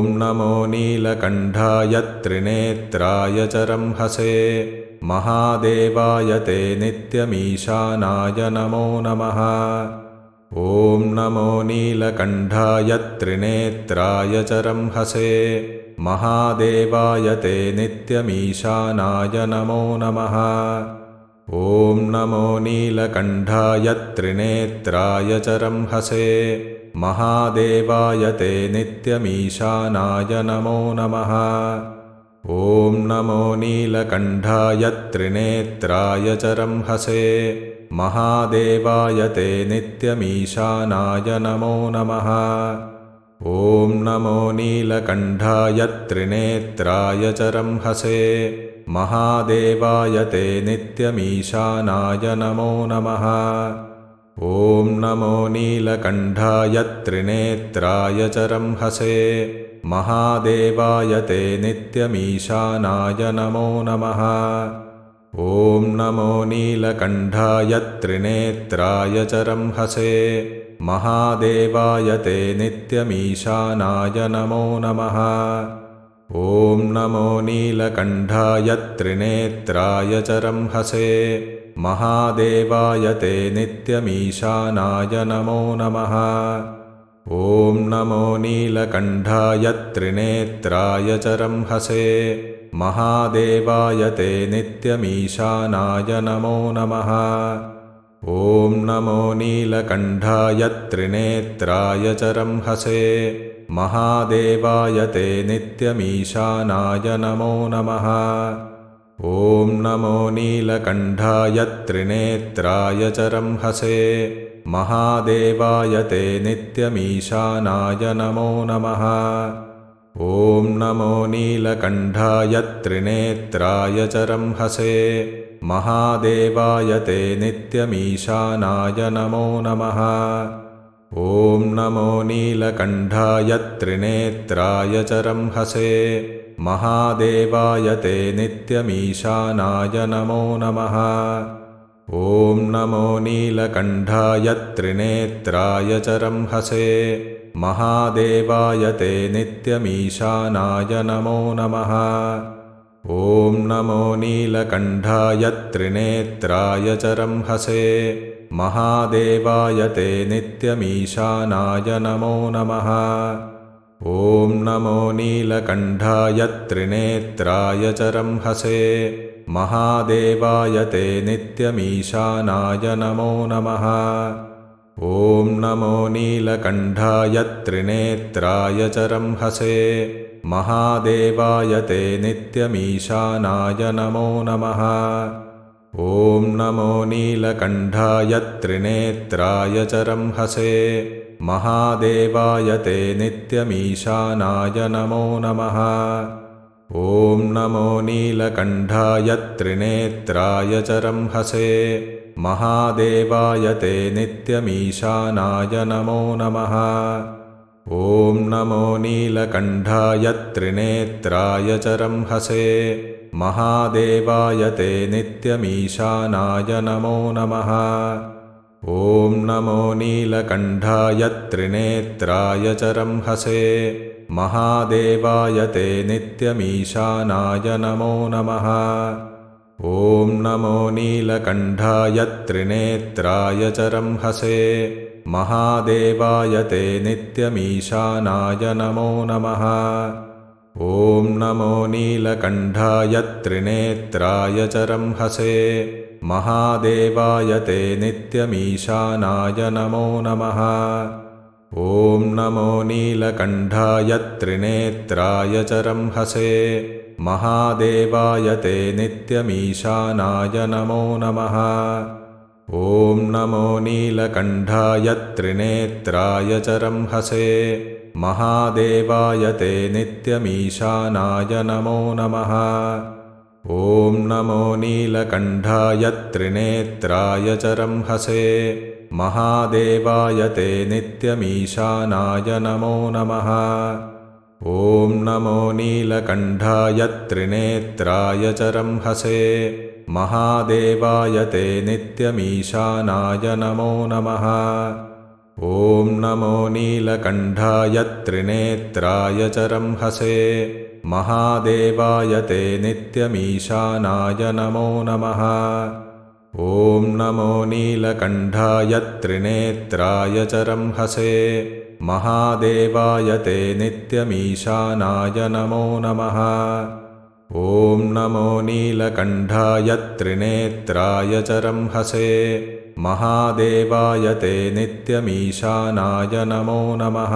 ॐ नमो नीलकण्ठाय त्रिनेत्राय चरंहसे महादेवाय ते नित्यमीशानाय नमो नमः। ॐ नमो नीलकण्ठाय त्रिनेत्राय चरंहसे महादेवाय ते नित्यमीशानाय नमो नमः। ॐ नमो नीलकण्ठाय त्रिनेत्राय चरंहसे महादेवाय ते नित्यमीशानाय नमो नमः। ॐ नमो नीलकण्ठाय त्रिनेत्राय चरंहसे महादेवाय ते नित्यमीशानाय नमो नमः। ॐ नमो नीलकण्ठाय त्रिनेत्राय चरंहसे महादेवाय ते नित्यमीशानाय नमो नमः। ॐ नमो नीलकण्ठाय त्रिनेत्राय चरंहसे महादेवाय ते नित्यमीशानाय नमो नमः। ॐ नमो नीलकण्ठाय त्रिनेत्राय चरंहसे महादेवाय ते नित्यमीशानाय नमो नमः। ॐ नमो नीलकण्ठाय त्रिनेत्राय चरंहसे महादेवाय ते नित्यमीशानाय नमो नमः। ॐ नमो नीलकण्ठाय त्रिनेत्राय चरंहसे महादेवाय ते नित्यमीशानाय नमो नमः। ॐ नमो नीलकण्ठाय त्रिनेत्राय चरंहसे महादेवाय ते नित्यमीशानाय नमो नमः। ॐ नमो नीलकण्ठाय त्रिनेत्राय चरंहसे महादेवाय ते नित्यमीशानाय नमो नमः। ॐ नमो नीलकण्ठाय त्रिनेत्राय चरंहसे महादेवाय ते नित्यमीशानाय नमो नमः। ॐ नमो नीलकण्ठाय त्रिनेत्राय चरंहसे महादेवाय ते नित्यमीशानाय नमो नमः। ॐ नमो नीलकण्ठाय त्रिनेत्राय चरंहसे महादेवाय ते नित्यमीशानाय नमो नमः। ॐ नमो नीलकण्ठाय त्रिनेत्राय चरंहसे महादेवाय ते नित्यमीशानाय नमो नमः। ॐ नमो नीलकण्ठाय त्रिनेत्राय चरंहसे महादेवाय ते नित्यमीशानाय नमो नमः। ॐ नमो नीलकण्ठाय त्रिनेत्राय चरंहसे महादेवाय ते नित्यमीशानाय नमो नमः। ॐ नमो नीलकण्ठाय त्रिनेत्राय चरंहसे महादेवाय ते नित्यमीशानाय नमो नमः। ॐ नमो नीलकण्ठाय त्रिनेत्राय चरंहसे महादेवाय ते नित्यमीशानाय नमो नमः। ॐ नमो नीलकण्ठाय त्रिनेत्राय चरंहसे महादेवाय ते नित्यमीशानाय नमो नमः। ॐ नमो नीलकण्ठाय त्रिनेत्राय चरंहसे महादेवाय ते नित्यमीशानाय नमो नमः। ॐ नमो नीलकण्ठाय त्रिनेत्राय चरंहसे महादेवाय ते नित्यमीशानाय नमो नमः। ॐ नमो नीलकण्ठाय त्रिनेत्राय चरंहसे महादेवाय ते नित्यमीशानाय नमो नमः। ॐ नमो नीलकण्ठाय त्रिनेत्राय चरंहसे महादेवाय ते नित्यमीशानाय नमो नमः। ॐ नमो नीलकण्ठाय त्रिनेत्राय चरंहसे महादेवाय ते नित्यमीशानाय नमो नमः। ॐ नमो नीलकण्ठाय त्रिनेत्राय चरंहसे महादेवाय ते नित्यमीशानाय नमो नमः। ॐ नमो नीलकण्ठाय त्रिनेत्राय चरंहसे महादेवाय ते नित्यमीशानाय नमो नमः। ॐ नमो नीलकण्ठाय त्रिनेत्राय च रंहसे महादेवाय ते नित्यमीशानाय नमो नमः। ॐ नमो नीलकण्ठाय त्रिनेत्राय च रंहसे महादेवाय ते नित्यमीशानाय नमो नमः। ॐ नमो नीलकण्ठाय त्रिनेत्राय च रंहसे महादेवाय ते नित्यमीशानाय नमो नमः।